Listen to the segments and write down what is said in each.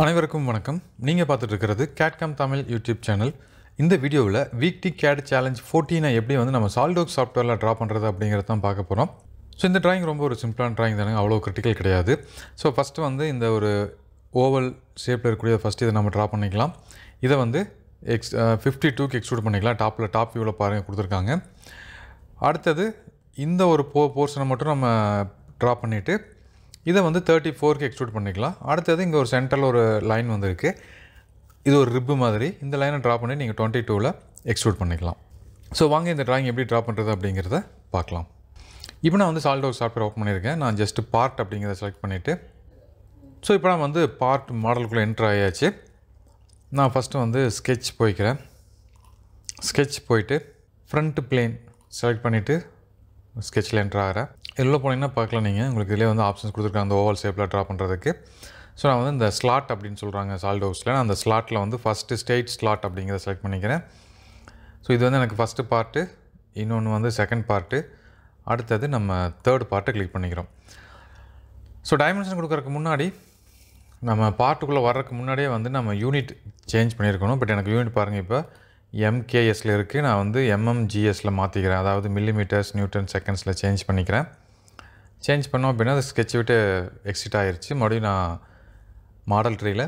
அனைவருக்கும் வணக்கம். நீங்கள் பார்த்துட்டு இருக்கிறது கேட்காம் தமிழ் யூடியூப் சேனல். இந்த வீடியோவில் வீக்லி கேட் சேலஞ்ச் 14 எப்படி வந்து நம்ம சால்டோக் சாஃப்ட்வேரில் ட்ரா பண்ணுறது அப்படிங்கிறத தான் பார்க்க போகிறோம். ஸோ இந்த ட்ராயிங் ரொம்ப ஒரு சிம்பிளான ட்ராயிங் தானே, அவ்வளோ கிரிட்டிக்கல் கிடையாது. ஸோ ஃபஸ்ட்டு வந்து இந்த ஒரு ஓவல் ஷேப்பில் இருக்கக்கூடிய ஃபஸ்ட்டு இதை நம்ம ட்ரா பண்ணிக்கலாம். இதை வந்து 52க்கு எக்ஸ்ட்ரூட் பண்ணிக்கலாம். டாப் வியூவில் பாருங்கள் கொடுத்துருக்காங்க. அடுத்தது இந்த ஒரு போர்ஷனை மட்டும் நம்ம ட்ரா பண்ணிவிட்டு இதை வந்து 34க்கு எக்ஸ்ட்ரூட் பண்ணிக்கலாம். அடுத்தது இங்கே ஒரு சென்டரில் ஒரு லைன் வந்துருக்கு, இது ஒரு ரிப்பு மாதிரி. இந்த லைனை ட்ரா பண்ணி நீங்கள் 22ல் எக்ஸ்ட்ரூட் பண்ணிக்கலாம். ஸோ வாங்க இந்த ட்ராயிங் எப்படி ட்ரா பண்ணுறது அப்படிங்கிறத பார்க்கலாம். இப்போ நான் வந்து சால்டோக் சாஃப்ட்வேர் ஓப்பன் பண்ணியிருக்கேன். நான் ஜஸ்ட்டு பார்ட் அப்படிங்கிறத செலக்ட் பண்ணிவிட்டு ஸோ இப்போ நான் வந்து பார்ட் மாடலுக்குள்ளே என்ட்ரு ஆகியாச்சு. நான் ஃபஸ்ட்டு வந்து ஸ்கெட்ச் போய்க்கிறேன். ஸ்கெட்ச் போயிட்டு ஃப்ரண்ட் பிளேன் செலக்ட் பண்ணிவிட்டு ஸ்கெட்சில் என்ட்ரு ஆகிறேன். எல்லாம் போனீங்கன்னா பார்க்கலாம், நீங்கள் உங்களுக்கு இதிலே வந்து ஆப்ஷன்ஸ் கொடுத்துருக்காங்க அந்த ஓவல் ஷேப்பில் ட்ரா பண்ணுறதுக்கு. ஸோ நான் வந்து இந்த ஸ்லாட் அப்படின்னு சொல்கிறாங்க சால்டோக்ஸில். நான் அந்த ஸ்லாட்டில் வந்து ஃபஸ்ட்டு ஸ்ட்ரெயிட் ஸ்லாட் அப்படிங்கிறத செலக்ட் பண்ணிக்கிறேன். ஸோ இது வந்து எனக்கு ஃபஸ்ட்டு பார்ட்டு, இன்னொன்று வந்து செகண்ட் பார்ட்டு, அடுத்தது நம்ம தேர்ட் பார்ட்டை கிளிக் பண்ணிக்கிறோம். ஸோ டைமென்ஷன் கொடுக்குறதுக்கு முன்னாடி நம்ம பார்ட்டுக்குள்ளே வர்றதுக்கு முன்னாடியே வந்து நம்ம யூனிட் சேஞ்ச் பண்ணியிருக்கணும். பட் எனக்கு யூனிட் பாருங்கள், இப்போ MKSல இருக்குது. நான் வந்து MMGSல மாற்றிக்கிறேன். அதாவது மில்லிமீட்டர்ஸ் நியூட்டன் செகண்ட்ஸில் சேஞ்ச் பண்ணிக்கிறேன். சேஞ்ச் பண்ணோம் அப்படின்னா அது ஸ்கெட்ச் விட்டு எக்ஸிட் ஆகிருச்சு. மறுபடியும் நான் மாடல் ட்ரீயில்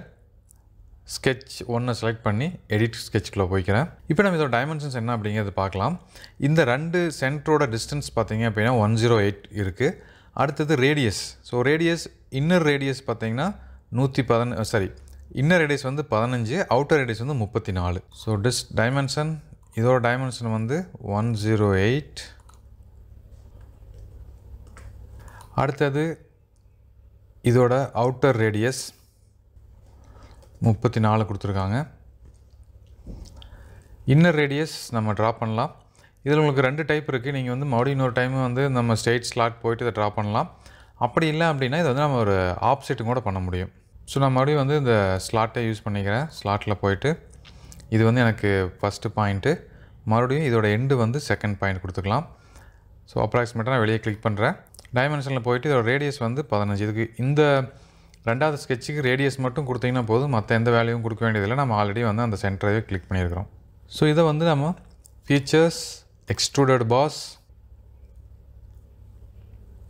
ஸ்கெட்ச் 1 செலக்ட் பண்ணி எடிட் ஸ்கெட்ச்குள்ளே போய்க்கிறேன். இப்போ நம்ம இதோட டைமென்ஷன்ஸ் என்ன அப்படிங்கிறது பார்க்கலாம். இந்த ரெண்டு சென்டரோட டிஸ்டன்ஸ் பார்த்தீங்க அப்படின்னா 108 இருக்குது. அடுத்தது radius. So radius, inner radius பார்த்தீங்கன்னா 110, இன்னர் ரேடியஸ் வந்து 15, அவுட்டர் ரேடியஸ் வந்து 34. ஸோ டைமென்ஷன், இதோட டைமென்ஷன் வந்து 108. அடுத்தது இதோட அவுட்டர் ரேடியஸ் 34 கொடுத்துருக்காங்க. இன்னர் ரேடியஸ் நம்ம ட்ரா பண்ணலாம். இதில் உங்களுக்கு 2 டைப் இருக்குது. நீங்கள் வந்து மறுபடியும் இன்னொரு டைம் வந்து நம்ம ஸ்ட்ரெயிட் ஸ்லாட் போயிட்டு இதை ட்ரா பண்ணலாம். அப்படி இல்லை அப்படின்னா இதை வந்து நம்ம ஒரு ஆப்செட்டும் கூட பண்ண முடியும். ஸோ நான் மறுபடியும் வந்து இந்த ஸ்லாட்டை யூஸ் பண்ணிக்கிறேன். ஸ்லாட்டில் போயிட்டு இது வந்து எனக்கு ஃபஸ்ட்டு பாயிண்ட்டு, மறுபடியும் இதோட எண்டு வந்து செகண்ட் பாயிண்ட் கொடுத்துக்கலாம். ஸோ அப்ராக்சிமேட்டாக நான் வெளியே கிளிக் பண்ணுறேன். டைமென்ஷனில் போயிட்டு இதோட ரேடியஸ் வந்து 15. இதுக்கு இந்த ரெண்டாவது ஸ்கெட்சுக்கு ரேடியஸ் மட்டும் கொடுத்தீங்கன்னா போதும், மற்ற எந்த வேலையும் கொடுக்க வேண்டியதில்லை. நம்ம ஆல்ரெடி வந்து அந்த சென்டரையே கிளிக் பண்ணியிருக்கிறோம். ஸோ இதை வந்து நம்ம ஃபீச்சர்ஸ், எக்ஸ்ட்ரூடட் பாஸ்,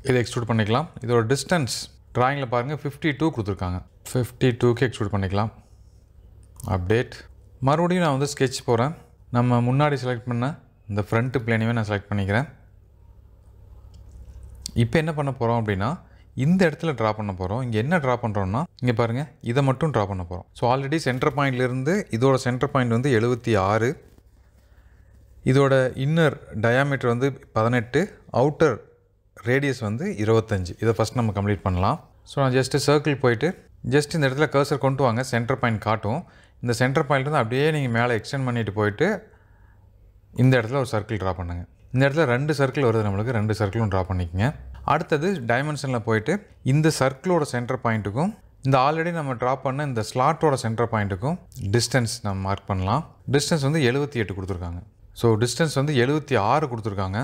இதை எக்ஸ்ட்ரூட் பண்ணிக்கலாம். இதோட டிஸ்டன்ஸ் ட்ராயிங்கில் பாருங்கள் 52 கொடுத்துருக்காங்க. 52க்கு எக்ஸ்ட்ரூட் பண்ணிக்கலாம். அப்டேட். மறுபடியும் நான் வந்து ஸ்கெட்ச் போகிறேன். நம்ம முன்னாடி செலக்ட் பண்ண இந்த ஃப்ரண்ட் பிளேனையுமே நான் செலக்ட் பண்ணிக்கிறேன். இப்போ என்ன பண்ண போகிறோம் அப்படின்னா இந்த இடத்துல ட்ரா பண்ண போகிறோம். இங்கே என்ன ட்ரா பண்ணுறோம்னா இங்கே பாருங்கள், இதை மட்டும் ட்ரா பண்ண போகிறோம். ஸோ ஆல்ரெடி சென்டர் பாயிண்ட்லேருந்து இதோட சென்டர் பாயிண்ட் வந்து 76, இதோட இன்னர் டயாமீட்டர் வந்து 18, அவுட்டர் ரேடியஸ் வந்து 25. இதை ஃபஸ்ட் நம்ம கம்ப்ளீட் பண்ணலாம். ஸோ நான் ஜஸ்ட்டு சர்க்கிள் போயிட்டு ஜஸ்ட் இந்த இடத்துல கர்சர் கொண்டு வாங்க, சென்டர் பாயிண்ட் காட்டும். இந்த சென்டர் பாயிண்ட்லேருந்து அப்படியே நீங்கள் மேலே எக்ஸ்டெண்ட் பண்ணிட்டு போயிட்டு இந்த இடத்துல ஒரு சர்க்கிள் ட்ரா பண்ணுங்கள். இந்த இடத்துல 2 சர்க்கிள் வருது, நம்மளுக்கு 2 சர்க்கிளும் ட்ரா பண்ணிக்கங்க. அடுத்தது டைமென்ஷனில் போயிட்டு இந்த சர்க்கிளோட சென்டர் பாயிண்ட்டுக்கும் இந்த ஆல்ரெடி நம்ம ட்ரா பண்ண இந்த ஸ்லாட்டோட சென்டர் பாயிண்ட்டுக்கும் டிஸ்டன்ஸ் நம்ம மார்க் பண்ணலாம். டிஸ்டன்ஸ் வந்து 78 கொடுத்துருக்காங்க. ஸோ டிஸ்டன்ஸ் வந்து 76 கொடுத்துருக்காங்க.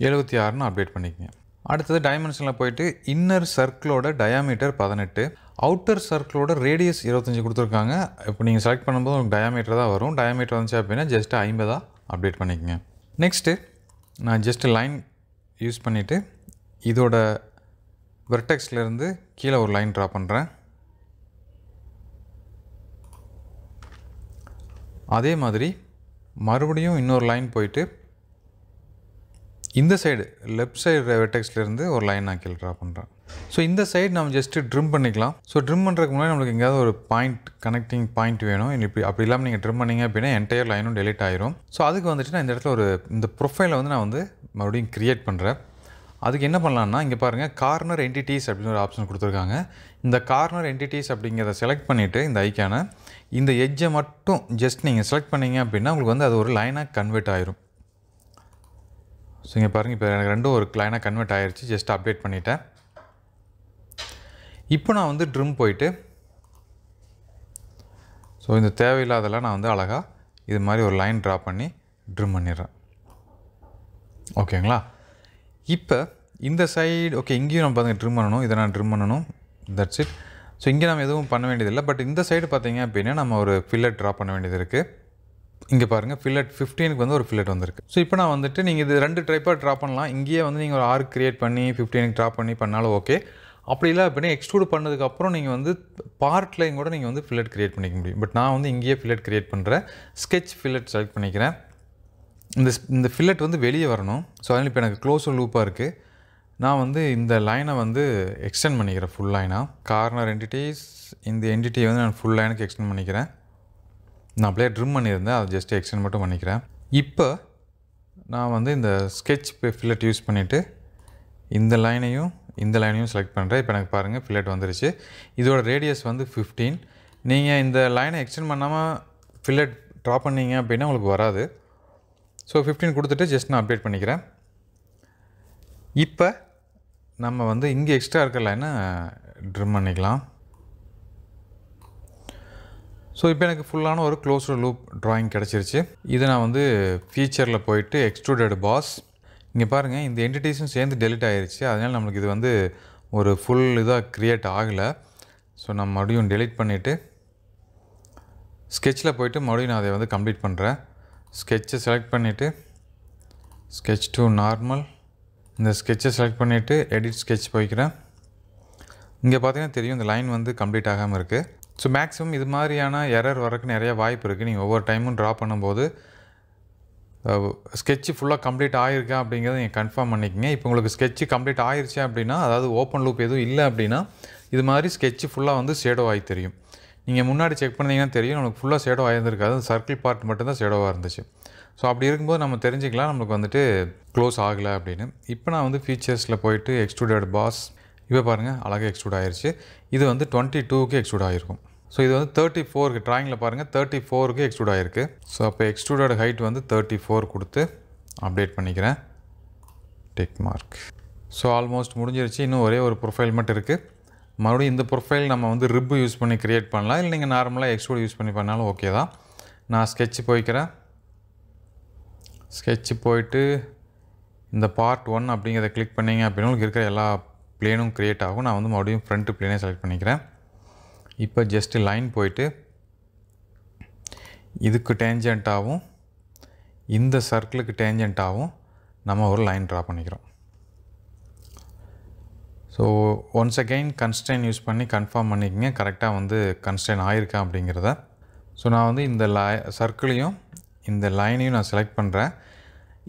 76ன்னு அப்டேட் பண்ணிக்கங்க. அடுத்தது டைமென்ஷனில் போயிட்டு இன்னர் சர்க்கிளோட டயாமீட்டர் 18, அவுட்டர் சர்க்கிளோட ரேடியஸ் 25 கொடுத்துருக்காங்க. இப்போ நீங்கள் செலக்ட் பண்ணும்போது உங்களுக்கு டயாமீட்டர் தான் வரும். டயாமீட்டர் வந்துச்சு அப்படின்னா ஜஸ்ட்டு 50 அப்டேட் பண்ணிக்கங்க. நெக்ஸ்ட்டு நான் ஜஸ்ட்டு லைன் யூஸ் பண்ணிவிட்டு இதோட வெர்டெக்ஸ்லேருந்து கீழே ஒரு லைன் ட்ரா பண்ணுறேன். அதே மாதிரி மறுபடியும் இன்னொரு லைன் போயிட்டு இந்த சைடு லெஃப்ட் சைடு வெர்டெக்ஸ்லேருந்து ஒரு லைன் நான் கீழே ட்ரா பண்ணுறேன். ஸோ இந்த சைடு நம்ம ஜஸ்ட்டு ட்ரிம் பண்ணிக்கலாம். ஸோ ட்ரிம் பண்ணுறதுக்கு முன்னாடி நம்மளுக்கு எங்கேயாவது ஒரு பாயிண்ட், கனெக்டிங் பாயிண்ட் வேணும். இப்படி அப்படி இல்லாமல் நீங்கள் ட்ரிம் பண்ணிங்க அப்படின்னா என்டையர் லைனும் டெலிட் ஆயிரும். ஸோ அதுக்கு வந்துட்டு நான் இந்த இடத்துல இந்த ப்ரொஃபைலை வந்து நான் வந்து மறுபடியும் க்ரியேட் பண்ணுறேன். அதுக்கு என்ன பண்ணலான்னா இங்கே பாருங்கள், கார்னர் என்டிட்டிஸ் அப்படின்னு ஒரு ஆப்ஷன் கொடுத்துருக்காங்க. இந்த கார்னர் என்டிட்டிஸ் அப்படிங்கிறத செலக்ட் பண்ணிவிட்டு இந்த ஐக்கானை இந்த எட்ஜை மட்டும் ஜஸ்ட் நீங்கள் செலக்ட் பண்ணிங்க அப்படின்னா உங்களுக்கு வந்து அது ஒரு லைனாக கன்வெர்ட் ஆயிரும். ஸோ இங்கே பாருங்கள், இப்போ எனக்கு 2 ஒரு லைனாக கன்வெர்ட் ஆகிருச்சு. ஜஸ்ட் அப்டேட் பண்ணிவிட்டேன். இப்போ நான் வந்து ட்ரிம் போயிட்டு ஸோ இந்த தேவையில்லாதெல்லாம் நான் வந்து அழகாக இது மாதிரி ஒரு லைன் ட்ரா பண்ணி ட்ரிம் பண்ணிடுறேன். ஓகேங்களா? இப்போ இந்த சைடு ஓகே, இங்கேயும் நம்ம பாருங்கள் ட்ரிம் பண்ணணும். இதை நான் ட்ரிம் பண்ணணும். That's it. ஸோ இங்கே நம்ம எதுவும் பண்ண வேண்டியதில்லை. பட் இந்த சைடு பார்த்தீங்க அப்படின்னா நம்ம ஒரு ஃபில்லட் ட்ரா பண்ண வேண்டியது இருக்குது. இங்கே பாருங்கள் ஃபில்லட் 15க்கு வந்து ஒரு ஃபில்லட் வந்திருக்கு. ஸோ இப்போ நான் வந்துட்டு நீங்கள் இது 2 டைப்பாக ட்ரா பண்ணலாம். இங்கேயே வந்து நீங்கள் ஒரு ஆர்க் கிரியேட் பண்ணி 15க்கு ட்ரா பண்ணாலும் ஓகே. அப்படி இல்லை அப்படின்னா எக்ஸ்ட்ரூட் பண்ணதுக்கப்புறம் நீங்கள் வந்து பார்ட்லையும் கூட நீங்கள் வந்து ஃபில்லட் கிரியேட் பண்ணிக்க முடியும். பட் நான் வந்து இங்கேயே ஃபில்லட் கிரியேட் பண்ணுறேன். ஸ்கெட்ச் ஃபில்லட் செலக்ட் பண்ணிக்கிறேன். இந்த ஃபில்லட் வந்து வெளியே வரணும். ஸோ அதனால் இப்போ எனக்கு க்ளோஸ் லூப்பாக இருக்குது. நான் வந்து இந்த லைனை வந்து எக்ஸ்டெண்ட் பண்ணிக்கிறேன் ஃபுல் லைனாக. கார்னர் என்டிட்டிஸ் இந்த என்டிட்டியை வந்து நான் ஃபுல் லைனுக்கு எக்ஸ்டெண்ட் பண்ணிக்கிறேன். நான் அப்படியே ட்ரிம் பண்ணியிருந்தேன், அதை ஜஸ்ட் எக்ஸ்டெண்ட் மட்டும் பண்ணிக்கிறேன். இப்போ நான் வந்து இந்த ஸ்கெட்ச் ஃபில்லட் யூஸ் பண்ணிவிட்டு இந்த லைனையும் செலக்ட் பண்ணுறேன். இப்போ எனக்கு பாருங்கள் ஃபில்லட் வந்துருச்சு. இதோட ரேடியஸ் வந்து 15. நீங்கள் இந்த லைனை எக்ஸ்டெண்ட் பண்ணாமல் ஃபில்லட் ட்ரா பண்ணிங்க அப்படின்னா உங்களுக்கு வராது. ஸோ 15 கொடுத்துட்டு ஜஸ்ட் நான் அப்டேட் பண்ணிக்கிறேன். இப்போ நம்ம வந்து இங்கே எக்ஸ்ட்ரா இருக்கிற லைனை ட்ரிம் பண்ணிக்கலாம். ஸோ இப்போ எனக்கு ஃபுல்லான ஒரு க்ளோஸ்டு லூப் ட்ராயிங் கிடச்சிருச்சு. இதை நான் வந்து ஃபீச்சரில் போயிட்டு எக்ஸ்ட்ரூடட் பாஸ், இங்கே பாருங்கள் இந்த என்டிட்டிஸும் சேர்ந்து டெலிட் ஆகிருச்சு. அதனால் நம்மளுக்கு இது வந்து ஒரு ஃபுல் இதாக க்ரியேட் ஆகலை. ஸோ நான் மறுபடியும் டெலிட் பண்ணிவிட்டு ஸ்கெட்சில் போயிட்டு மறுபடியும் நான் அதை வந்து கம்ப்ளீட் பண்ணுறேன். ஸ்கெட்சை செலக்ட் பண்ணிவிட்டு ஸ்கெட்ச் டு நார்மல், இந்த ஸ்கெட்சை செலக்ட் பண்ணிவிட்டு எடிட் ஸ்கெட்ச் போய்க்கிறேன். இங்கே பார்த்தீங்கன்னா தெரியும் இந்த லைன் வந்து கம்ப்ளீட் ஆகாமல் இருக்குது. ஸோ மேக்ஸிமம் இது மாதிரியான எரர் வரக்கு நிறையா வாய்ப்பு இருக்குது. நீங்கள் ஒவ்வொரு டைமும் ட்ரா பண்ணும்போது ஸ்கெட்சு ஃபுல்லாக கம்ப்ளீட் ஆகிருக்கா அப்படிங்கிறத நீங்கள் கன்ஃபார்ம் பண்ணிக்கங்க. இப்போ உங்களுக்கு ஸ்கெட்சு கம்ப்ளீட் ஆகிருச்சு அப்படின்னா, அதாவது ஓப்பன் லூப் எதுவும் இல்லை அப்படின்னா, இது மாதிரி ஸ்கெட்சு ஃபுல்லாக வந்து ஷேடோ ஆகி தெரியும். நீங்கள் முன்னாடி செக் பண்ணிங்கன்னா தெரியும் நம்மளுக்கு ஃபுல்லாக ஷேடோ ஆகியிருந்திருக்காது. அந்த சர்க்கிள் பார்ட் மட்டும்தான் ஷேடோவாக இருந்துச்சு. ஸோ அப்படி இருக்கும்போது நம்ம தெரிஞ்சுக்கலாம் நம்மளுக்கு வந்துட்டு க்ளோஸ் ஆகலை அப்படின்னு. இப்போ நான் வந்து ஃபீச்சர்ஸில் போயிட்டு எக்ஸ்ட்ரூடட் பாஸ், இப்போ பாருங்கள் அழகாக எக்ஸ்ட்ரூட் ஆகிருச்சு. இது வந்து 22க்கு எக்ஸ்ட்ரூட் ஆகிருக்கும். ஸோ இது வந்து 34க்கு ட்ராயிங்கில் பாருங்கள் 34க்கு எக்ஸ்ட்ரூட் ஆகிருக்கு. ஸோ அப்போ எக்ஸ்ட்ரூடட் ஹைட் வந்து 34 கொடுத்து அப்டேட் பண்ணிக்கிறேன். Tick mark. ஸோ ஆல்மோஸ்ட் முடிஞ்சிருச்சு. இன்னும் ஒரே ஒரு ப்ரொஃபைல் மட்டும் இருக்குது. மறுபடியும் இந்த ப்ரொஃபைல் நம்ம வந்து ரிப்பு யூஸ் பண்ணி க்ரியேட் பண்ணலாம், இல்லை நீங்கள் நார்மலாக எக்ஸ்ட்ரூட் யூஸ் பண்ணி பண்ணாலும் ஓகே தான். நான் ஸ்கெட்ச் போய்க்கிறேன். ஸ்கெட்ச் போயிட்டு இந்த பார்ட் 1 அப்படிங்கிறத கிளிக் பண்ணிங்க அப்படின்னா உங்களுக்கு இருக்கிற எல்லா பிளேனும் க்ரியேட் ஆகும். நான் வந்து மறுபடியும் ஃப்ரண்ட் பிளேனே செலக்ட் பண்ணிக்கிறேன். இப்போ ஜஸ்ட்டு லைன் போயிட்டு இதுக்கு டேஞ்சண்ட்டாகவும் இந்த சர்க்கிளுக்கு டேஞ்சண்ட்டாகவும் நம்ம ஒரு லைன் ட்ரா பண்ணிக்கிறோம். So once again constraint use பண்ணி கன்ஃபார்ம் பண்ணிக்கங்க கரெக்டாக வந்து கன்ஸ்ட்ரெயின் ஆகிருக்கா அப்படிங்கிறத. ஸோ நான் வந்து இந்த சர்க்கிளையும் இந்த லைனையும் நான் செலக்ட் பண்ணுறேன்.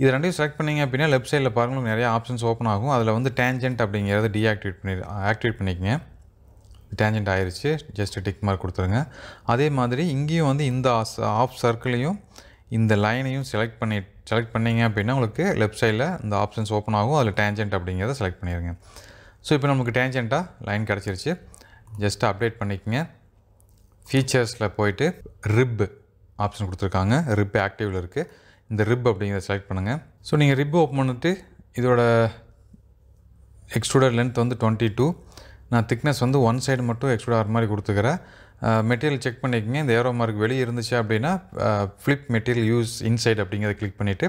இது ரெண்டையும் செலக்ட் பண்ணிங்க அப்படின்னா லெஃப்ட் சைடில் பாருங்கள் நிறைய ஆப்ஷன்ஸ் ஓப்பன் ஆகும். அதில் வந்து டேஞ்சண்ட் அப்படிங்கிறத ஆக்டிவேட் பண்ணிக்கங்க. டேஞ்சண்ட் ஆயிடுச்சு. ஜஸ்ட் டிக் மார்க் கொடுத்துருங்க. அதே மாதிரி இங்கேயும் வந்து இந்த ஆஃப் சர்க்கிளையும் இந்த லைனையும் செலக்ட் பண்ணிங்க அப்படின்னா உங்களுக்கு லெஃப்ட் சைடில் இந்த ஆப்ஷன்ஸ் ஓப்பன் ஆகும். அதில் டேஞ்சண்ட் அப்படிங்கிறத செலக்ட் பண்ணிடுங்க. ஸோ இப்போ நமக்கு டேஞ்சண்ட்டாக லைன் கிடச்சிருச்சு. ஜஸ்ட் அப்டேட் பண்ணிக்கங்க. ஃபீச்சர்ஸில் போயிட்டு ரிப் ஆப்ஷன் கொடுத்துருக்காங்க. ரிப் ஆக்டிவில் இருக்குது. இந்த ரிப் அப்படிங்கிறத செலக்ட் பண்ணுங்கள். ஸோ நீங்கள் ரிப் ஓப்பன் பண்ணிட்டு இதோட எக்ஸ்ட்ரூடட் லென்த் வந்து 22. நான் திக்னஸ் வந்து ஒன் சைடு மட்டும் எக்ஸ்ட்ரூட் ஆகிற மாதிரி கொடுத்துக்கிறேன். மெட்டீரியல் செக் பண்ணிக்கங்க. இந்த ஏரோ மார்க் வெளியே இருந்துச்சு அப்படின்னா ஃப்ளிப் மெட்டீரியல் யூஸ் இன்சைட் அப்படிங்கிறத கிளிக் பண்ணிவிட்டு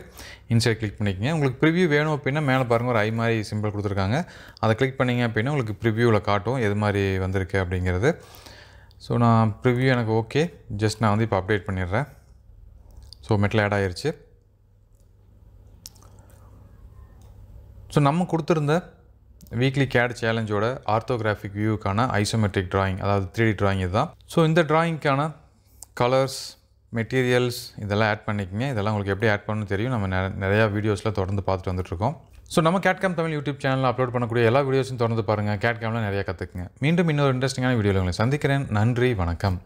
இன்சைட் கிளிக் பண்ணிக்கங்க. உங்களுக்கு ப்ரிவ்யூ வேணும் அப்படின்னா மேலே பாருங்கள் ஒரு ஐ மாதிரி சிம்பிள் கொடுத்துருக்காங்க. அதை கிளிக் பண்ணிங்க அப்படின்னா உங்களுக்கு ப்ரிவ்யூவில் காட்டும் எது மாதிரி வந்திருக்கு அப்படிங்கிறது. ஸோ நான் ப்ரிவ்யூ எனக்கு ஓகே. ஜஸ்ட் நான் வந்து இப்போ அப்டேட் பண்ணிடுறேன். ஸோ மெட்டல் ஆட் ஆகிருச்சு. ஸோ நம்ம கொடுத்துருந்த வீக்லி கேட் சேலஞ்சோட ஆர்த்தோகிராஃபிக் வியூக்கான ஐசோமெட்ரிக் ட்ராயிங், அதாவது 3D ட்ராயிங் இதுதான். ஸோ இந்த ட்ராயிங்க்கான கலர்ஸ், மெட்டீரியல்ஸ் இதெல்லாம் ஆட் பண்ணிக்கங்க. இதெல்லாம் உங்களுக்கு எப்படி ஆட் பண்ணணும்னு தெரியும். நம்ம நிறையா வீடியோஸில் தொடர்ந்து பார்த்துட்டு வந்துட்டுருக்கோம். ஸோ நம்ம கேட்காம் தமிழ் யூடியூப் சேனலில் அப்லோட் பண்ணக்கூடிய எல்லா வீடியோஸும் தொடர்ந்து பாருங்கள். கேட்காமில் நிறையா கற்றுக்குங்க. மீண்டும் இன்னொரு இன்ட்ரெஸ்டிங்கான வீடியோவில் உங்களை சந்திக்கிறேன். நன்றி, வணக்கம்.